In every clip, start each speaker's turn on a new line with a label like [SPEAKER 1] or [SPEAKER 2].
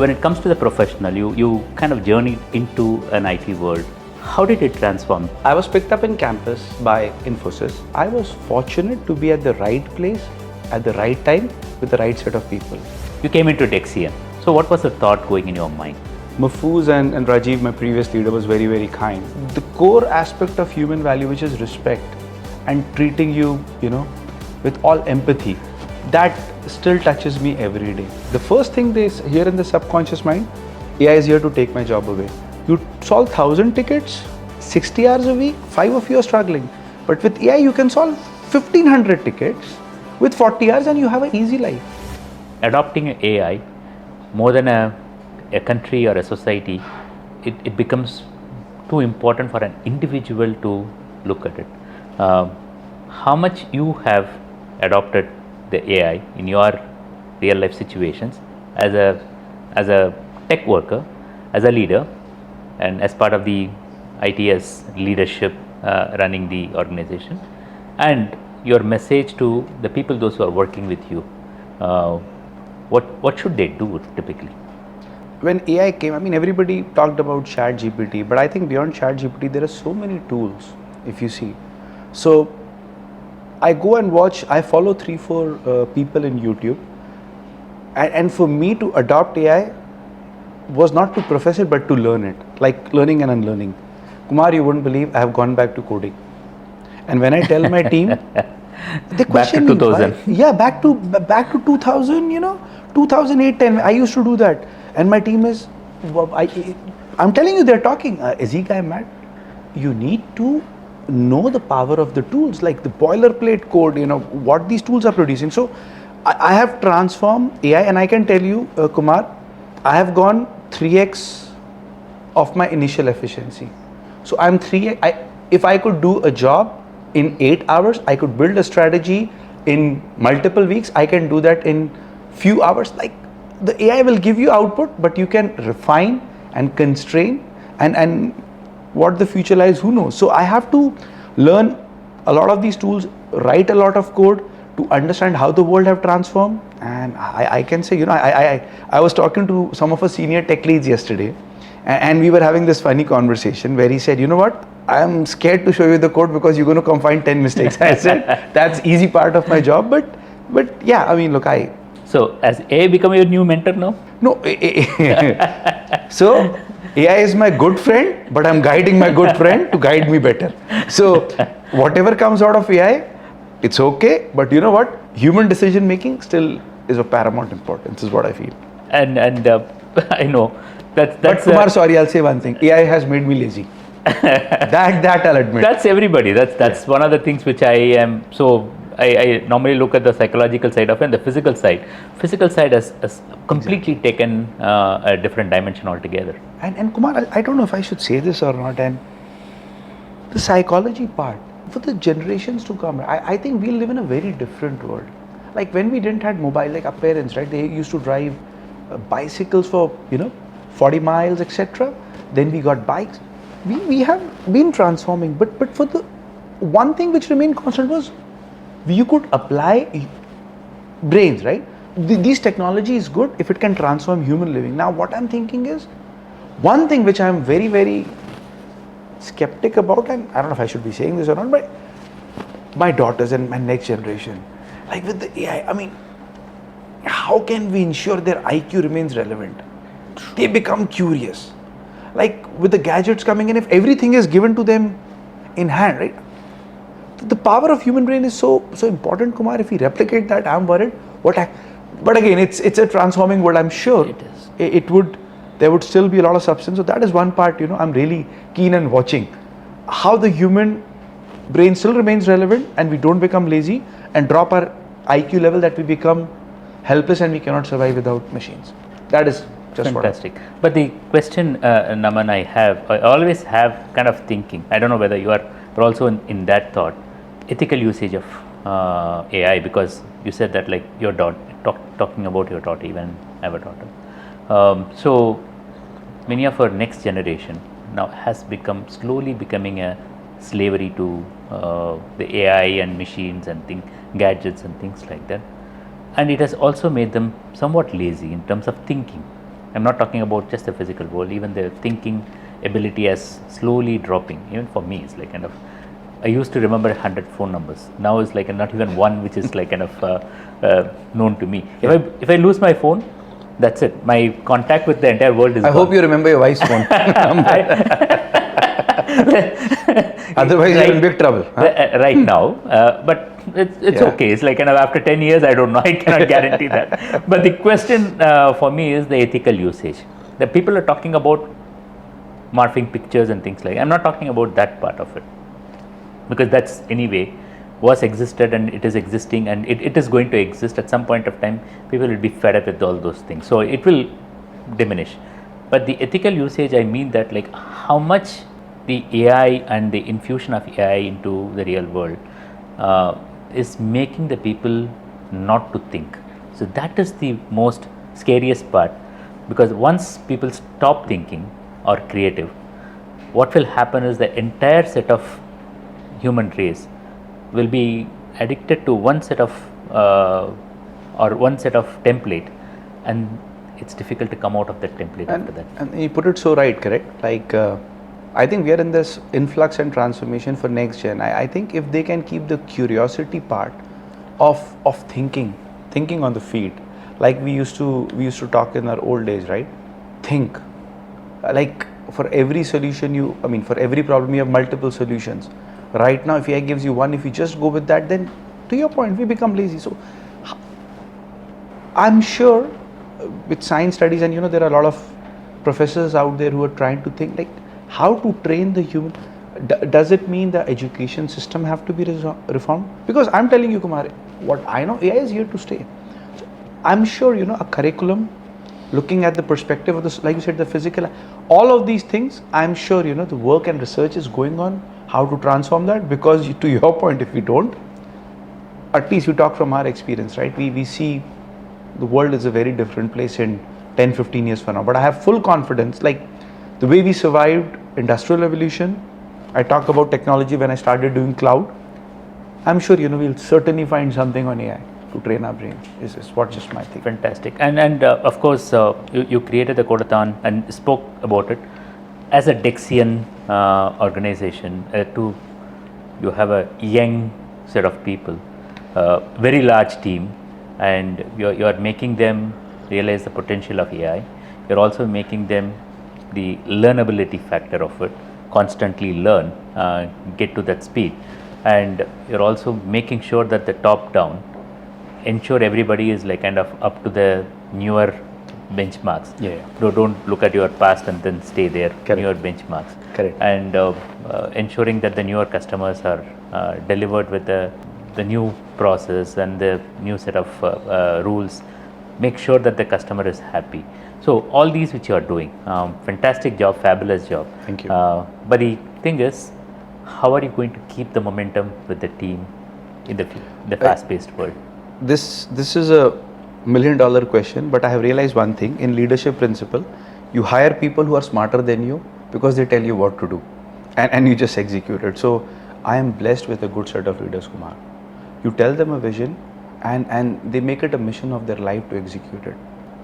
[SPEAKER 1] when it comes to the professional, you kind of journeyed into an IT world. How did it transform?
[SPEAKER 2] I was picked up in campus by Infosys. I was fortunate to be at the right place at the right time with the right set of people.
[SPEAKER 1] You came into Dexian. So what was the thought going in your mind?
[SPEAKER 2] Mahfouz and Rajiv, my previous leader, was very, very kind. The core aspect of human value, which is respect and treating you, with all empathy, that still touches me every day. The first thing they hear in the subconscious mind, AI is here to take my job away. You solve 1,000 tickets, 60 hours a week, 5 of you are struggling. But with AI, you can solve 1,500 tickets with 40 hours and you have an easy life.
[SPEAKER 1] Adopting AI, more than a country or a society, it becomes too important for an individual to look at it. How much you have adopted the AI in your real life situations as a tech worker, as a leader, and as part of the ITS leadership running the organization, and your message to the people, those who are working with you, what should they do typically?
[SPEAKER 2] When AI came, everybody talked about ChatGPT, but I think beyond ChatGPT, there are so many tools, if you see. So I go and watch, I follow 3-4 people in YouTube, and for me to adopt AI was not to profess it, but to learn it, like learning and unlearning. Kumar, you wouldn't believe I have gone back to coding. And when I tell my team, they question me.
[SPEAKER 1] Back to 2000.
[SPEAKER 2] Why? Yeah, back to 2000, 2008, 10. I used to do that. And my team is, I'm telling you, they're talking. Is he guy mad? You need to know the power of the tools, like the boilerplate code, what these tools are producing. So I have transformed AI, and I can tell you, Kumar, I have gone 3x of my initial efficiency. So I'm 3x. If I could do a job in 8 hours, I could build a strategy in multiple weeks. I can do that in few hours. Like, the AI will give you output, but you can refine and constrain, and what the future lies, who knows. So I have to learn a lot of these tools, write a lot of code to understand how the world have transformed. And I can say, I was talking to some of our senior tech leads yesterday, and we were having this funny conversation where he said, you know what, I'm scared to show you the code because you're going to come find 10 mistakes. I said, that's easy part of my job, but yeah, look,
[SPEAKER 1] So has AI become your new mentor now?
[SPEAKER 2] No. So AI is my good friend, but I'm guiding my good friend to guide me better. So whatever comes out of AI, it's okay. But you know what? Human decision making still is of paramount importance, is what I feel.
[SPEAKER 1] And I know that's.
[SPEAKER 2] But Kumar, sorry, I'll say one thing. AI has made me lazy. that I'll admit.
[SPEAKER 1] That's everybody. That's one of the things which I am. So I normally look at the psychological side of it and the physical side. Physical side has completely taken a different dimension altogether.
[SPEAKER 2] And Kumar, I don't know if I should say this or not. And the psychology part, for the generations to come, I think we live in a very different world. Like when we didn't have mobile, like our parents, right? They used to drive bicycles for 40 miles, etc. Then we got bikes. We have been transforming, but for the one thing which remained constant was you could apply brains, right? These technology is good if it can transform human living. Now what I'm thinking is, one thing which I'm very, very skeptic about, and I don't know if I should be saying this or not, but my daughters and my next generation, like with the AI, how can we ensure their IQ remains relevant? They become curious. Like with the gadgets coming in, if everything is given to them in hand, right? The power of human brain is so important, Kumar. If we replicate that, I'm worried. But again, it's a transforming world. I'm sure
[SPEAKER 1] It is.
[SPEAKER 2] There would still be a lot of substance. So that is one part. I'm really keen and watching how the human brain still remains relevant, and we don't become lazy and drop our IQ level that we become helpless and we cannot survive without machines. That is just
[SPEAKER 1] fantastic. But the question, Naman, I always have kind of thinking. I don't know whether you are also in that thought. Ethical usage of AI, because you said that like your daughter, talking about your daughter, even I have a daughter. So many of our next generation now has slowly becoming a slavery to the AI and machines and gadgets and things like that. And it has also made them somewhat lazy in terms of thinking. I'm not talking about just the physical world, even the thinking ability is slowly dropping. Even for me, it's like kind of, I used to remember 100 phone numbers. Now it's like not even one which is like kind of known to me. If I lose my phone, that's it. My contact with the entire world is
[SPEAKER 2] I
[SPEAKER 1] gone.
[SPEAKER 2] hope you remember your wife's phone number. Otherwise, you're in big trouble.
[SPEAKER 1] Right now, but it's okay. It's like kind of after 10 years, I don't know. I cannot guarantee that. But the question for me is the ethical usage. The people are talking about morphing pictures and things like. I'm not talking about that part of it, because that's anyway was existed and it is existing and it is going to exist at some point of time. People will be fed up with all those things, so it will diminish. But the ethical usage, I mean that like how much the AI and the infusion of AI into the real world is making the people not to think. So that is the most scariest part, because once people stop thinking or creative, what will happen is the entire set of human race will be addicted to one set of template, and it's difficult to come out of that template after that.
[SPEAKER 2] And you put it so right, correct? Like I think we are in this influx and transformation for next gen. I think if they can keep the curiosity part of thinking on the feet, like we used to talk in our old days, right? Think. Like for every solution for every problem you have multiple solutions. Right now, if AI gives you one, if you just go with that, then to your point, we become lazy. So I'm sure with science studies, and there are a lot of professors out there who are trying to think like how to train the human. Does it mean the education system have to be reformed? Because I'm telling you, Kumar, what I know, AI is here to stay. So I'm sure a curriculum looking at the perspective of this, like you said, the physical, all of these things, I'm sure the work and research is going on how to transform that. Because to your point, if we don't, at least you talk from our experience, right? We see the world is a very different place in 10-15 years from now. But I have full confidence, like the way we survived industrial revolution, I talk about technology when I started doing cloud. I'm sure we'll certainly find something on AI to train our brain. Is what just my thing.
[SPEAKER 1] Fantastic. And of course, you created the Codathon and spoke about it as a Dexian organization. You have a young set of people, very large team, and you are making them realize the potential of AI. You're also making them the learnability factor of it, constantly learn, get to that speed, and you're also making sure that the top down ensure everybody is like kind of up to the newer benchmarks. Don't look at your past and then stay there.
[SPEAKER 2] Correct.
[SPEAKER 1] Newer benchmarks.
[SPEAKER 2] Correct.
[SPEAKER 1] And ensuring that the newer customers are delivered with the new process and the new set of rules. Make sure that the customer is happy. So all these which you are doing, fantastic job, fabulous job.
[SPEAKER 2] Thank you.
[SPEAKER 1] But the thing is, how are you going to keep the momentum with the team in the fast-paced world?
[SPEAKER 2] This is a $1 million question, but I have realized one thing in leadership principle: you hire people who are smarter than you because they tell you what to do, and you just execute it. So I am blessed with a good set of leaders, Kumar. You tell them a vision, and they make it a mission of their life to execute it.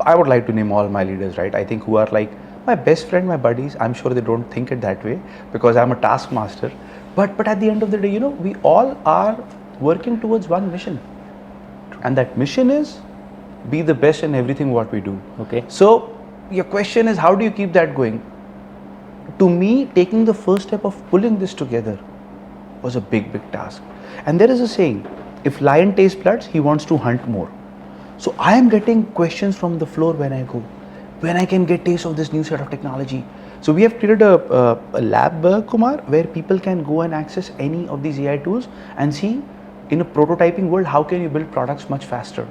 [SPEAKER 2] I would like to name all my leaders, right? I think who are like my best friend, my buddies. I'm sure they don't think it that way because I'm a taskmaster. But at the end of the day, we all are working towards one mission. And that mission is be the best in everything what we do.
[SPEAKER 1] Okay.
[SPEAKER 2] So your question is, how do you keep that going? To me, taking the first step of pulling this together was a big task. And there is a saying, if lion tastes blood, he wants to hunt more. So I am getting questions from the floor when I go, when I can get taste of this new set of technology. So we have created a lab, Kumar, where people can go and access any of these AI tools and see in a prototyping world, how can you build products much faster?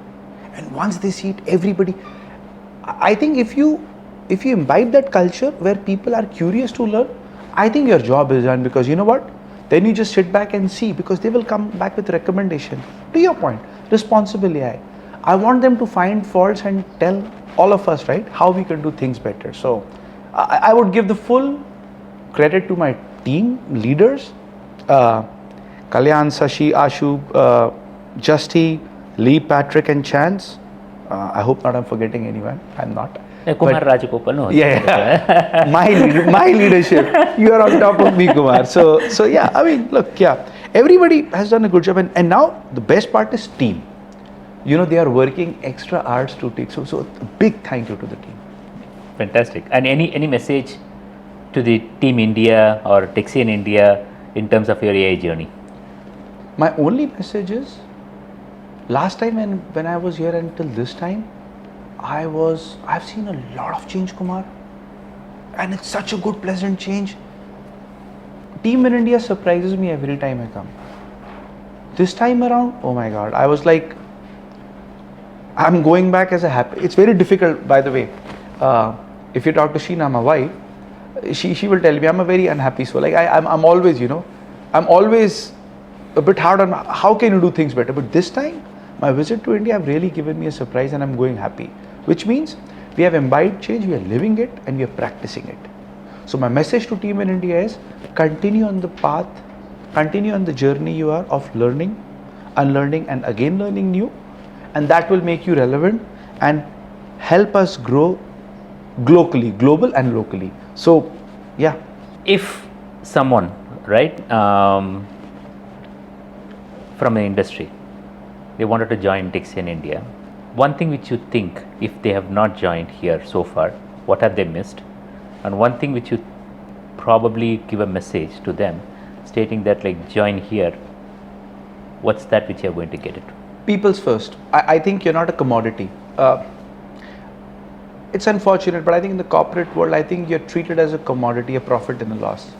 [SPEAKER 2] And once they see it, everybody, I think if you imbibe that culture where people are curious to learn, I think your job is done. Because you know what? Then you just sit back and see, because they will come back with recommendation. To your point, responsible AI. I want them to find faults and tell all of us, right, how we can do things better. So I would give the full credit to my team, leaders, Kalyan, Sashi, Ashu, Justy, Lee, Patrick and Chance. I hope not I'm forgetting anyone. I'm not.
[SPEAKER 1] Kumar Rajagopal, no.
[SPEAKER 2] Yeah, my leadership. You are on top of me, Kumar. So yeah, I mean, look, yeah, everybody has done a good job, and now the best part is team. They are working extra hours to take. So big thank you to the team.
[SPEAKER 1] Fantastic. And any message to the Team India or Dexian India in terms of your AI journey?
[SPEAKER 2] My only message is, last time when I was here until this time, I've seen a lot of change, Kumar, and it's such a good, pleasant change. Team in India surprises me every time I come. This time around, oh my God, I was like, I'm going back as a happy. It's very difficult, by the way. If you talk to Sheena, my wife, she will tell me I'm a very unhappy soul. Like I'm always, I'm always a bit hard on how can you do things better. But this time, my visit to India have really given me a surprise, and I'm going happy. Which means we have imbibed change, we are living it, and we are practicing it. So my message to team in India is continue on the path, continue on the journey you are of learning, unlearning, and again learning new, and that will make you relevant and help us grow global and locally. So yeah.
[SPEAKER 1] If someone, right, from an industry, they wanted to join Dexian India, one thing which you think, if they have not joined here so far, what have they missed? And one thing which you probably give a message to them stating that, like, join here, what's that which you're going to get it?
[SPEAKER 2] People's first. I think you're not a commodity. It's unfortunate, but I think in the corporate world, I think you're treated as a commodity, a profit and a loss.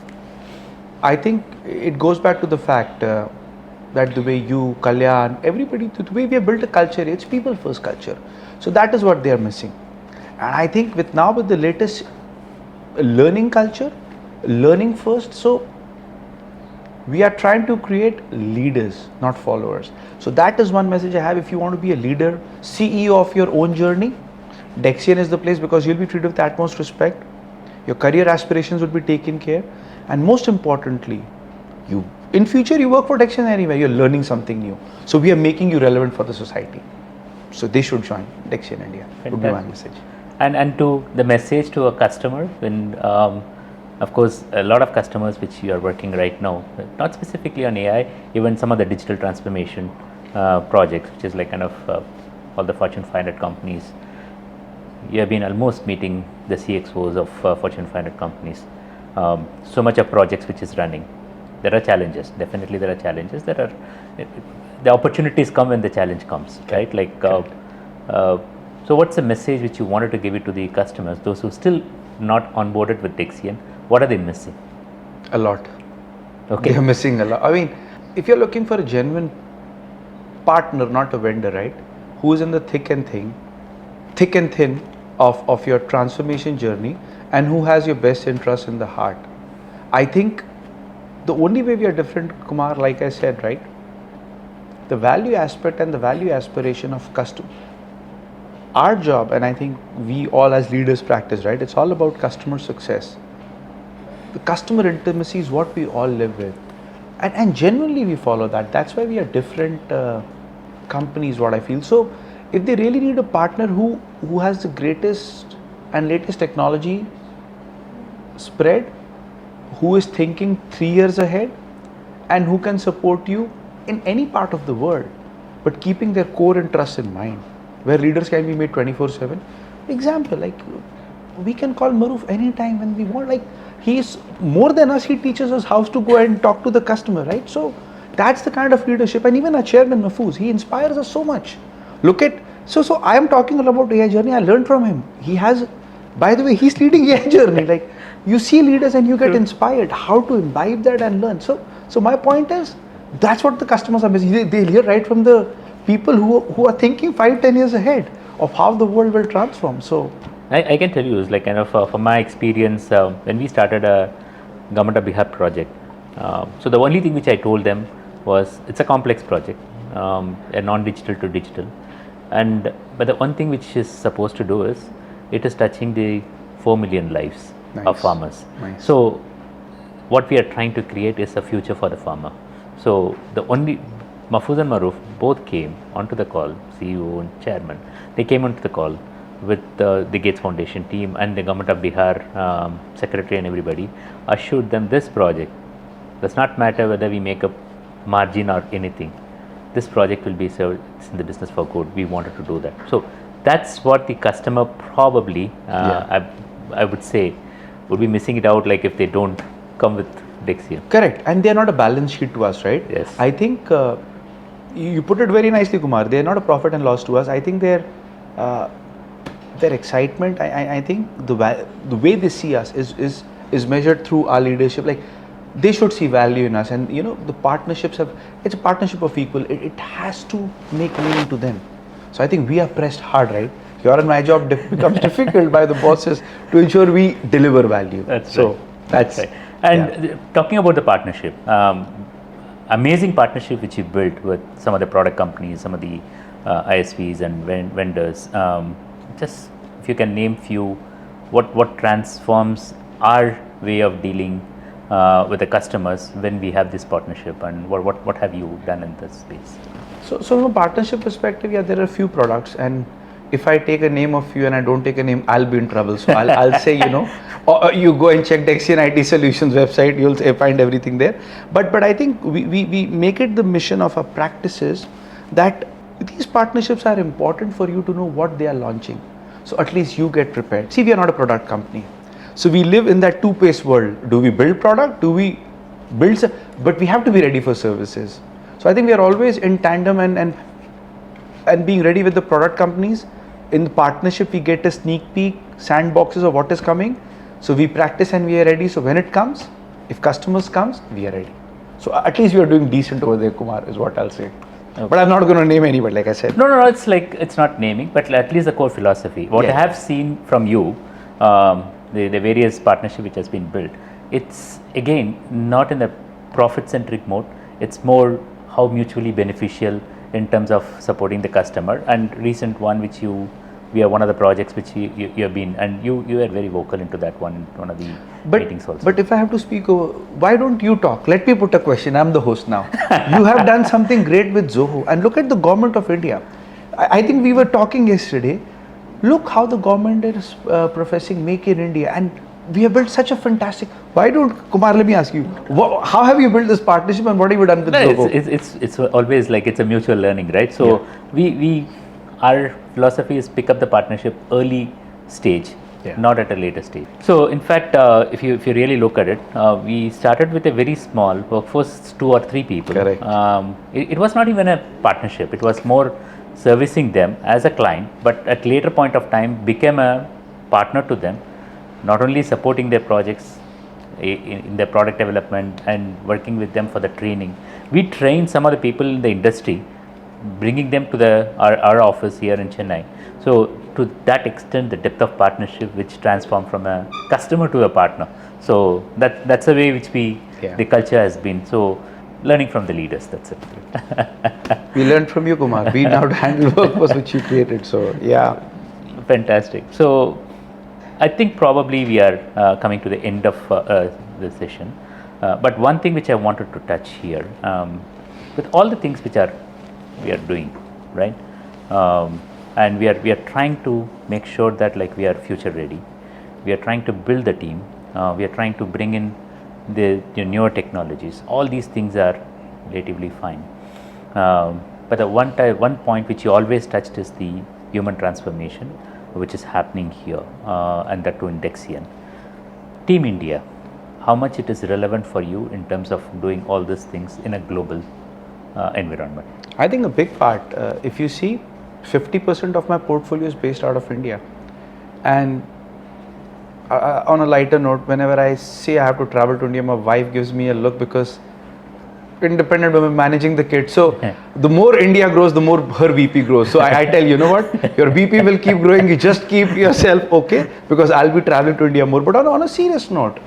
[SPEAKER 2] I think it goes back to the fact that the way you, Kalyan, everybody, the way we have built a culture, it's people first culture. So that is what they are missing. And I think with the latest learning culture, learning first, so we are trying to create leaders, not followers. So that is one message I have. If you want to be a leader, CEO of your own journey, Dexian is the place, because you'll be treated with the utmost respect. Your career aspirations will be taken care, and most importantly, in future you work for Dexian anyway. You're learning something new. So we are making you relevant for the society. So they should join Dexian India.
[SPEAKER 1] Fantastic.
[SPEAKER 2] Would be my message.
[SPEAKER 1] And to the message to a customer, when of course a lot of customers which you are working right now, not specifically on AI, even some of the digital transformation projects, which is like kind of all the Fortune 500 companies. You have been almost meeting the CXOs of Fortune 500 companies. So much of projects which is running. There are challenges. Definitely there are challenges. The opportunities come when the challenge comes, right? Like, so what's the message which you wanted to give it to the customers, those who still not onboarded with Dexian? What are they missing?
[SPEAKER 2] A lot.
[SPEAKER 1] Okay.
[SPEAKER 2] They're missing a lot. I mean, if you're looking for a genuine partner, not a vendor, right? Who is in the thick and thin of your transformation journey, and who has your best interest in the heart. I think the only way we are different, Kumar, like I said, right? The value aspect and the value aspiration of customer. Our job, and I think we all as leaders practice, right? It's all about customer success. The customer intimacy is what we all live with. And genuinely we follow that. That's why we are different companies, what I feel. So if they really need a partner who has the greatest and latest technology spread, who is thinking 3 years ahead, and who can support you in any part of the world, but keeping their core interests in mind, where leaders can be made 24/7. Example, like we can call Maruf anytime when we want. Like, he's more than us. He teaches us how to go and talk to the customer, right? So that's the kind of leadership. And even our chairman Mahfouz, he inspires us so much. Look at, so I am talking about AI journey. I learned from him. He has, by the way, he's leading AI journey. Like, you see leaders and you get inspired how to imbibe that and learn. So my point is, that's what the customers are missing. They hear right from the people who are thinking 5-10 years ahead of how the world will transform. So
[SPEAKER 1] I can tell you, it's like kind of from my experience, when we started a Gamata Bihar project, so the only thing which I told them was, it's a complex project, a non-digital to digital, but the one thing which is supposed to do is, it is touching the 4 million lives of farmers.
[SPEAKER 2] Nice.
[SPEAKER 1] So what we are trying to create is a future for the farmer. So the only, Mahfouz and Maruf both came onto the call, CEO and chairman, they came onto the call with the Gates Foundation team and the Gamata Bihar secretary and everybody, assured them this project does not matter whether we make a margin or anything. This project will be served in the business for good. We wanted to do that. So that's what the customer probably, I would say, would be missing it out, like if they don't come with Dexian.
[SPEAKER 2] Correct. And they're not a balance sheet to us, right?
[SPEAKER 1] Yes.
[SPEAKER 2] I think you put it very nicely, Kumar. They're not a profit and loss to us. I think their excitement, I think the way they see us is measured through our leadership. Like, they should see value in us, and the partnerships it's a partnership of equal. It has to make meaning to them. So I think we are pressed hard, right? Your and my job becomes difficult by the bosses to ensure we deliver value.
[SPEAKER 1] That's
[SPEAKER 2] so.
[SPEAKER 1] Right.
[SPEAKER 2] That's
[SPEAKER 1] right. And talking about the partnership, amazing partnership which you built with some of the product companies, some of the ISVs and vendors. Just if you can name few, what transforms our way of dealing with the customers when we have this partnership, and what have you done in this space?
[SPEAKER 2] So from a partnership perspective, there are a few products, and if I take a name of you and I don't take a name, I'll be in trouble. So I'll say, you go and check Dexian IT Solutions website, you'll find everything there. But I think we make it the mission of our practices that these partnerships are important for you to know what they are launching. So at least you get prepared. See, we are not a product company. So we live in that two-paced world. Do we build product? Do we build? But we have to be ready for services. So I think we are always in tandem and being ready with the product companies. In the partnership, we get a sneak peek, sandboxes of what is coming. So we practice and we are ready. So when it comes, if customers comes, we are ready. So at least we are doing decent over there, Kumar, is what I'll say. Okay. But I'm not going to name anybody, like I said.
[SPEAKER 1] No. It's like, it's not naming, but at least the core philosophy. What I have seen from you, the various partnership which has been built, it's again not in the profit-centric mode. It's more how mutually beneficial in terms of supporting the customer. And recent one which we are one of the projects which you have been, and you are very vocal into that one of the meetings also.
[SPEAKER 2] But if I have to speak over, why don't you talk? Let me put a question. I'm the host now. You have done something great with Zoho, and look at the government of India. I think we were talking yesterday. Look how the government is professing Make in India, and we have built such a fantastic. Why don't, Kumar, let me ask you, how have you built this partnership and what have you done with Zoho?
[SPEAKER 1] It's always like it's a mutual learning, right? So our philosophy is pick up the partnership early stage, not at a later stage. So in fact, if you really look at it, we started with a very small workforce, 2 or 3 people.
[SPEAKER 2] Correct.
[SPEAKER 1] It was not even a partnership. It was more servicing them as a client, but at later point of time became a partner to them, not only supporting their projects in their product development and working with them for the training. We train some of the people in the industry, bringing them to our office here in Chennai. So to that extent, the depth of partnership which transformed from a customer to a partner. So that's a way which the culture has been. So learning from the leaders, that's it.
[SPEAKER 2] We learned from you, Kumar. We now handle workforce which you created. So
[SPEAKER 1] fantastic. So I think probably we are coming to the end of the session. But one thing which I wanted to touch here, with all the things which we are doing, right? And we are trying to make sure that like we are future ready. We are trying to build the team. We are trying to bring in the newer technologies. All these things are relatively fine. But the one point which you always touched is the human transformation, which is happening here, and that too in Dexian. Team India, how much it is relevant for you in terms of doing all these things in a global environment?
[SPEAKER 2] I think a big part, if you see, 50% of my portfolio is based out of India. And on a lighter note, whenever I say I have to travel to India, my wife gives me a look because independent women managing the kids. So the more India grows, the more her VP grows. So I tell you, what, your VP will keep growing. You just keep yourself okay, because I'll be traveling to India more. But on a serious note,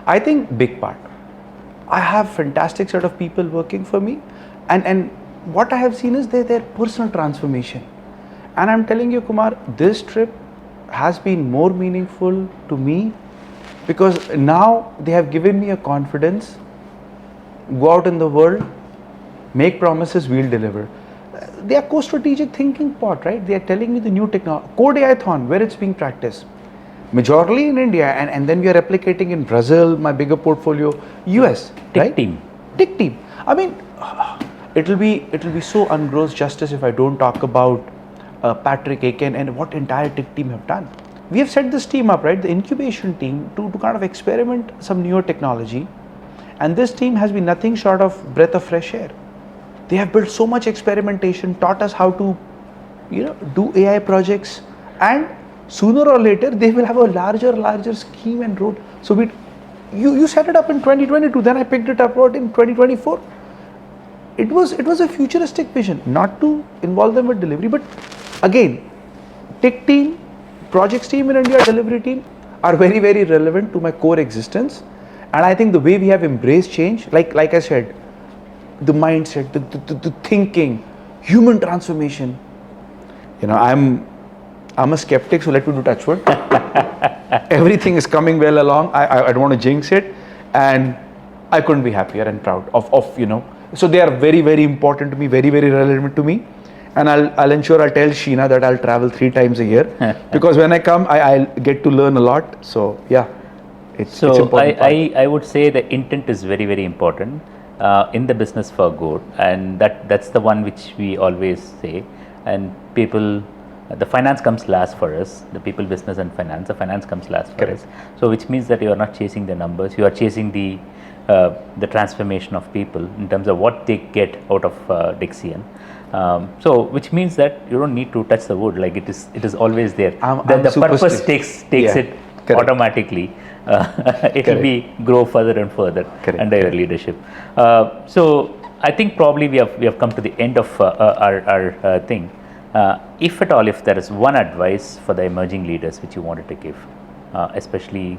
[SPEAKER 2] I think big part, I have fantastic set of people working for me, and what I have seen is their personal transformation. And I'm telling you, Kumar, this trip has been more meaningful to me because now they have given me a confidence. Go out in the world, make promises, we'll deliver. they are co-strategic thinking pot, right? They are telling me the new technology. Code AI-thon, where it's being practiced. Majorly in India, and then we are replicating in Brazil, my bigger portfolio, US, right? Tick team. I mean, it'll be so ungross justice if I don't talk about Patrick Aiken and what entire tick team have done. We have set this team up, right? The incubation team to kind of experiment some newer technology, and this team has been nothing short of breath of fresh air. They have built so much experimentation, taught us how to, do AI projects, and sooner or later they will have a larger scheme and role. So you set it up in 2022, then I picked it up in 2024. It was a futuristic vision, not to involve them with delivery, but again, tech team, projects team in India, delivery team are very, very relevant to my core existence. And I think the way we have embraced change, like I said, the mindset, the thinking, human transformation. I'm a skeptic, so let me do touchwood. Everything is coming well along. I don't want to jinx it, and I couldn't be happier and proud of. So they are very, very important to me, very, very relevant to me, and I'll ensure I'll tell Sheena that I'll travel 3 times a year because when I come, I'll get to learn a lot. So yeah, it's important.
[SPEAKER 1] I would say the intent is very, very important in the business for good, and that's the one which we always say. And people, the finance comes last for us. The people, business, and finance. The finance comes last for us. So which means that you are not chasing the numbers. You are chasing the transformation of people in terms of what they get out of Dexian. So which means that you don't need to touch the wood. Like it is always there. The purpose takes it automatically. It will be grow further and further under your leadership. So I think probably we have come to the end of our thing. If at all, if there is one advice for the emerging leaders which you wanted to give, especially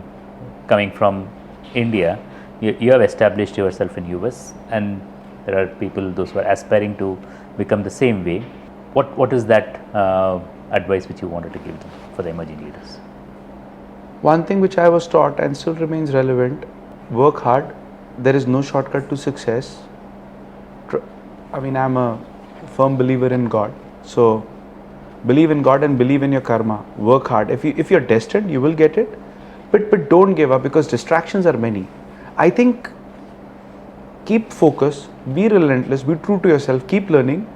[SPEAKER 1] coming from India, you have established yourself in US, and there are people, those who are aspiring to become the same way. What is that advice which you wanted to give them for the emerging leaders?
[SPEAKER 2] One thing which I was taught and still remains relevant: work hard. There is no shortcut to success. I'm a firm believer in God. So believe in God and believe in your karma. Work hard. If you're destined, you will get it. But don't give up, because distractions are many. I think keep focus, be relentless, be true to yourself, keep learning,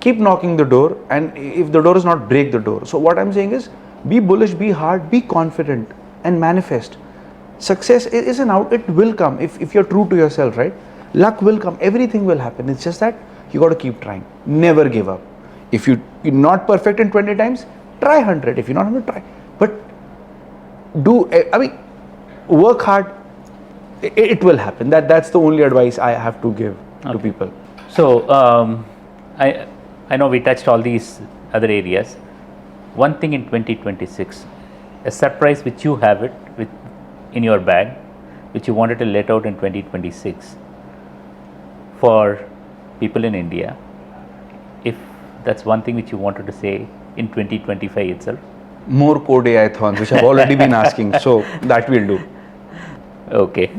[SPEAKER 2] keep knocking the door, and if the door is not, break the door. So what I'm saying is, be bullish, be hard, be confident, and manifest. Success is an out, it will come if you're true to yourself, right? Luck will come, everything will happen. It's just that you got to keep trying, never give up. If you're not perfect in 20 times, try 100. If you're not 100, try. But work hard, it will happen. That's the only advice I have to give to people.
[SPEAKER 1] So I know we touched all these other areas. One thing in 2026, a surprise which you have in your bag, which you wanted to let out in 2026 for people in India, if that's one thing which you wanted to say in 2025 itself.
[SPEAKER 2] More code AI-thons, which I've already been asking, so that we'll do.
[SPEAKER 1] Okay.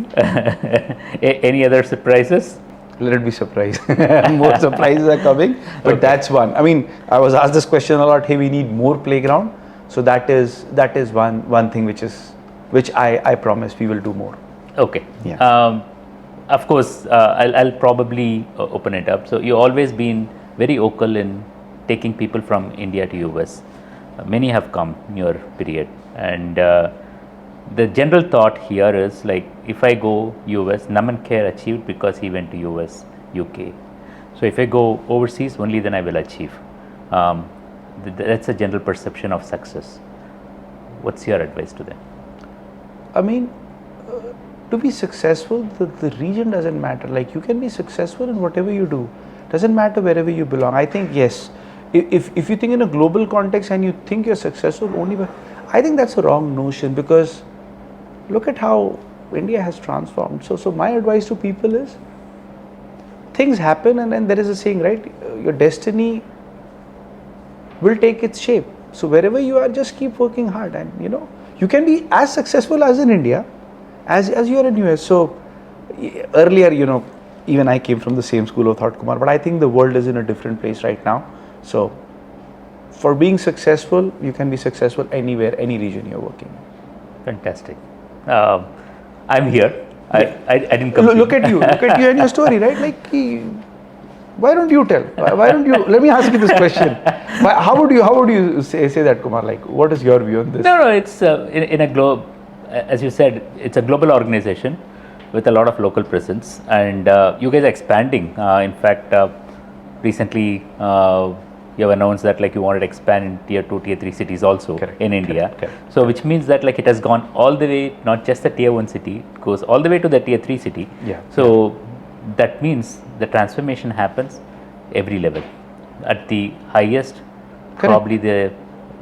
[SPEAKER 1] Any other surprises?
[SPEAKER 2] Let it be surprise. More surprises are coming, but okay. That's one. I was asked this question a lot. Hey, we need more playground. So that is one thing which I promise we will do more.
[SPEAKER 1] Okay.
[SPEAKER 2] Yeah.
[SPEAKER 1] Of course, I'll probably open it up. So you always been very vocal in taking people from India to US. Many have come in your period, and the general thought here is like, if I go US, Naman Kher achieved because he went to US, UK. So if I go overseas, only then I will achieve. That's a general perception of success. What's your advice to them?
[SPEAKER 2] To be successful, the region doesn't matter. Like, you can be successful in whatever you do. Doesn't matter wherever you belong. I think, yes, if you think in a global context and you think you're successful only by, I think that's a wrong notion, because look at how India has transformed. So my advice to people is, things happen, and then there is a saying, right? Your destiny will take its shape. So wherever you are, just keep working hard, and you can be as successful as in India as you are in US. So earlier, even I came from the same school of thought, Kumar, but I think the world is in a different place right now. So for being successful, you can be successful anywhere, any region you're working in.
[SPEAKER 1] Fantastic. I'm here. I didn't come.
[SPEAKER 2] Look at you and your story, right? Like, why don't you tell? Why don't you? Let me ask you this question. How would you say that, Kumar? Like, what is your view on this?
[SPEAKER 1] No. It's in a globe, as you said, it's a global organization with a lot of local presence, and you guys are expanding. In fact, recently you have announced that like you wanted to expand in tier 2, tier 3 cities also.
[SPEAKER 2] Correct.
[SPEAKER 1] In India.
[SPEAKER 2] Correct.
[SPEAKER 1] So which means that like it has gone all the way, not just the tier 1 city, it goes all the way to the tier 3 city.
[SPEAKER 2] Yeah.
[SPEAKER 1] So that means the transformation happens every level. At the highest,
[SPEAKER 2] Correct.
[SPEAKER 1] probably the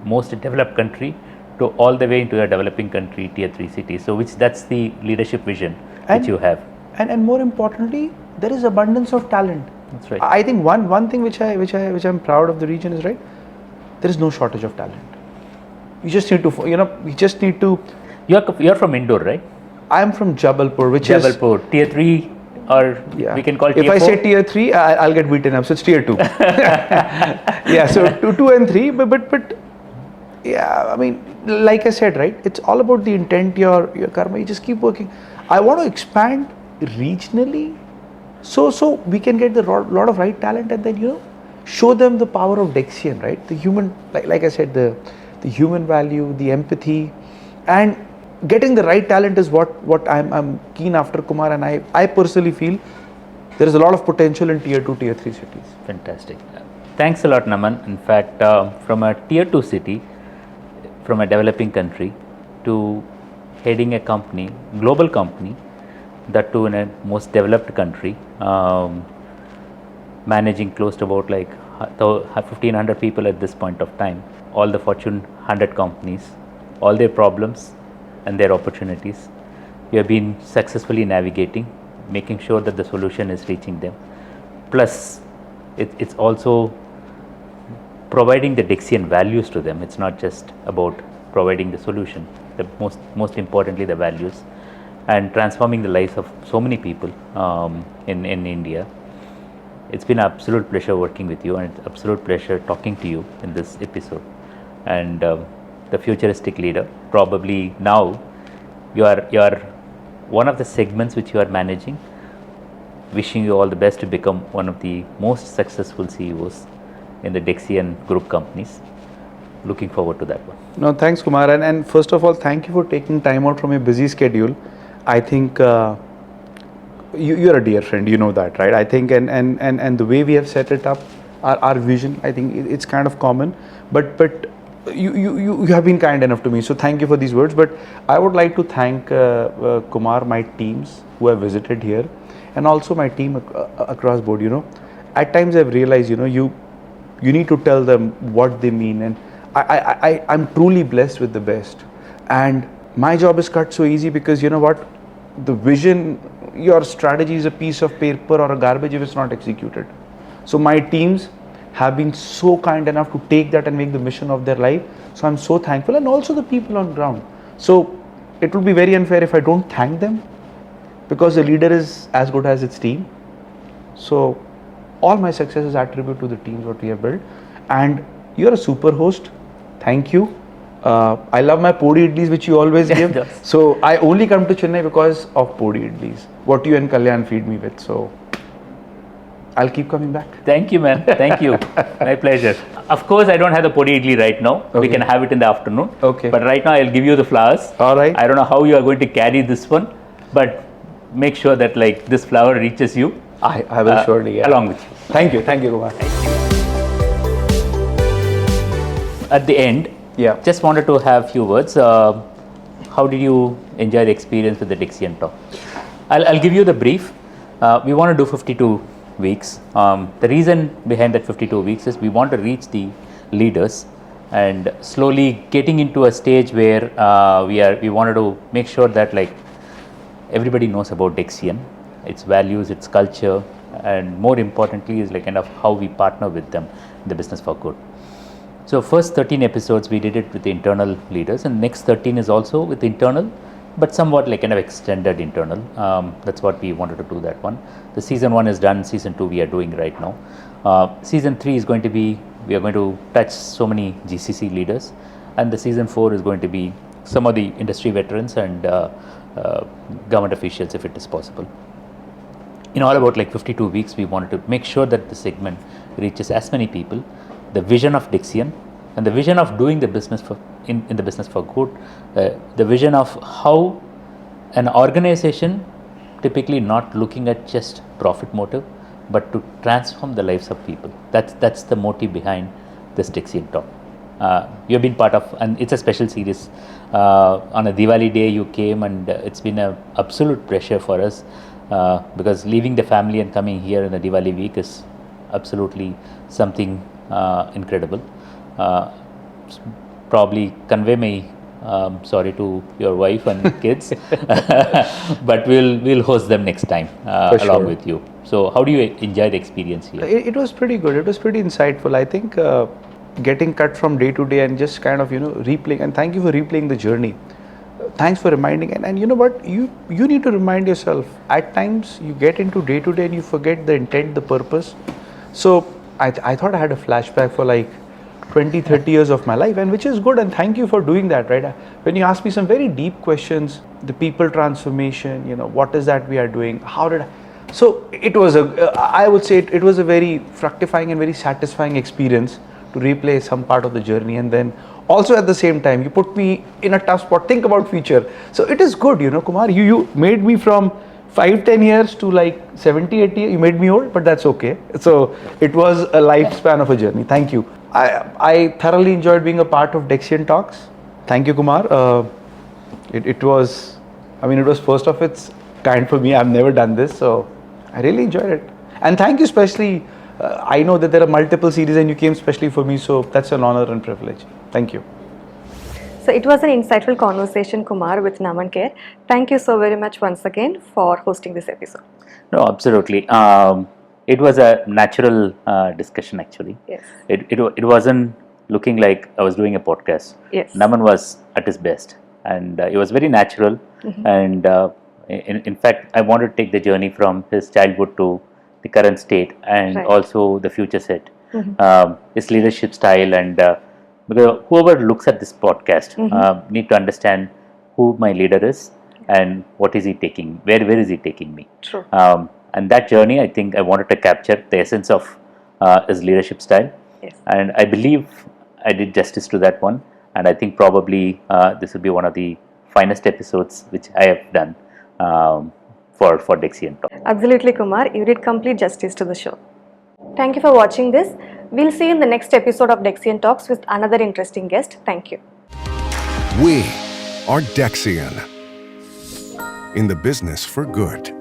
[SPEAKER 1] most developed country, to all the way into a developing country, tier 3 cities. So that's the leadership vision which you have.
[SPEAKER 2] And more importantly, there is abundance of talent.
[SPEAKER 1] That's right.
[SPEAKER 2] I think one thing which I'm proud of the region is, right, there is no shortage of talent. You just need to,
[SPEAKER 1] You're from Indore, right?
[SPEAKER 2] I am from Jabalpur, which is
[SPEAKER 1] Jabalpur, tier 3, or we can call it tier 4.
[SPEAKER 2] If I say tier 3, I'll get beaten up, so it's tier 2. Yeah, so 2 and 3, but yeah, I mean, like I said, right, it's all about the intent, your karma. You just keep working. I want to expand regionally, so we can get the lot of right talent, and then show them the power of Dexian, right? The human, like I said, the human value, the empathy, and getting the right talent is what I'm keen after, Kumar. And I personally feel there is a lot of potential in tier 2, tier 3 cities.
[SPEAKER 1] Fantastic. Thanks a lot, Naman. In fact, from a tier 2 city, from a developing country, to heading a company, global company, that too in a most developed country, managing close to about like 1,500 people at this point of time, all the Fortune 100 companies, all their problems and their opportunities. You have been successfully navigating, making sure that the solution is reaching them. Plus, it's also providing the Dexian values to them. It's not just about providing the solution, the most importantly the values, and transforming the lives of so many people in India. It's been an absolute pleasure working with you, and it's absolute pleasure talking to you in this episode. And the futuristic leader, probably now you are one of the segments which you are managing. Wishing you all the best to become one of the most successful CEOs in the Dexian group companies. Looking forward to that one.
[SPEAKER 2] No, thanks, Kumar. And first of all, thank you for taking time out from your busy schedule. I think you're a dear friend, you know that, right? I think and the way we have set it up, our vision, I think it's kind of common, but you have been kind enough to me, so thank you for these words. But I would like to thank Kumar, my teams who have visited here, and also my team across board. At times I've realized, you need to tell them what they mean, and I'm truly blessed with the best, and my job is cut so easy because the vision, your strategy is a piece of paper or a garbage if it's not executed. So my teams have been so kind enough to take that and make the mission of their life. So I'm so thankful, and also the people on ground. So it would be very unfair if I don't thank them, because the leader is as good as its team. So all my success is attributed to the teams what we have built. And you're a super host. Thank you. I love my podi idlis which you always give. So I only come to Chennai because of podi idlis, what you and Kalyan feed me with. So I'll keep coming back.
[SPEAKER 1] Thank you, man. Thank you. My pleasure. Of course, I don't have the podi idli right now. Okay. We can have it in the afternoon.
[SPEAKER 2] Okay.
[SPEAKER 1] But right now, I'll give you the flowers.
[SPEAKER 2] All right.
[SPEAKER 1] I don't know how you are going to carry this one, but make sure that like this flower reaches you.
[SPEAKER 2] I will surely. Yeah.
[SPEAKER 1] Along with you.
[SPEAKER 2] Thank you. Thank you, Kumar.
[SPEAKER 1] At the end, just wanted to have few words. How did you enjoy the experience with the Dexian talk? I'll give you the brief. We want to do 52 weeks. The reason behind that 52 weeks is we want to reach the leaders and slowly getting into a stage where we wanted to make sure that like everybody knows about Dexian, its values, its culture, and more importantly is like kind of how we partner with them in the business for good. So first 13 episodes we did it with the internal leaders, and next 13 is also with internal but somewhat like kind of extended internal. That's what we wanted to do, that one. The season 1 is done, season 2 we are doing right now. Season 3 is going to be, we are going to touch so many GCC leaders, and the season 4 is going to be some of the industry veterans and government officials, if it is possible. In all about like 52 weeks, we wanted to make sure that the segment reaches as many people. The vision of Dexian and the vision of doing the business for in the business for good, the vision of how an organization typically not looking at just profit motive, but to transform the lives of people. That's the motive behind this Dexian talk. You've been part of, and it's a special series. On a Diwali day you came, and it's been an absolute pleasure for us, because leaving the family and coming here in the Diwali week is absolutely something incredible. Probably convey my sorry to your wife and kids, but we'll host them next time along with you. So how do you enjoy the experience here?
[SPEAKER 2] It was pretty good. It was pretty insightful. I think getting cut from day to day and just kind of replaying, and thank you for replaying the journey. Thanks for reminding, and you know what, you need to remind yourself. At times you get into day to day and you forget the intent, the purpose. So I thought I had a flashback for like 20-30 years of my life, and which is good, and thank you for doing that. Right, when you ask me some very deep questions, the people transformation, what is that we are doing, how did so it was I would say it was a very fructifying and very satisfying experience to replay some part of the journey. And then also at the same time you put me in a tough spot, think about future. So it is good, Kumar, you made me from 5-10 years to like 70-80 years. You made me old, but that's okay. So it was a lifespan of a journey. Thank you. I thoroughly enjoyed being a part of Dexian Talks. Thank you, Kumar. It was first of its kind for me. I've never done this, so I really enjoyed it. And thank you especially. I know that there are multiple series and you came specially for me, so that's an honor and privilege. Thank you.
[SPEAKER 3] So it was an insightful conversation, Kumar, with Naman Kher. Thank you so very much once again for hosting this episode.
[SPEAKER 1] No, absolutely. It was a natural discussion actually.
[SPEAKER 3] Yes.
[SPEAKER 1] It wasn't looking like I was doing a podcast.
[SPEAKER 3] Yes.
[SPEAKER 1] Naman was at his best, and it was very natural. Mm-hmm. And in fact, I wanted to take the journey from his childhood to the current state, and also the future set, his leadership style, and because whoever looks at this podcast need to understand who my leader is and what is he taking, where is he taking me.
[SPEAKER 3] True.
[SPEAKER 1] And that journey, I think I wanted to capture the essence of his leadership style.
[SPEAKER 3] Yes.
[SPEAKER 1] And I believe I did justice to that one, and I think probably this will be one of the finest episodes which I have done for Dexian Talk.
[SPEAKER 3] Absolutely, Kumar, you did complete justice to the show. Thank you for watching this. We'll see you in the next episode of Dexian Talks with another interesting guest. Thank you.
[SPEAKER 4] We are Dexian, in the business for good.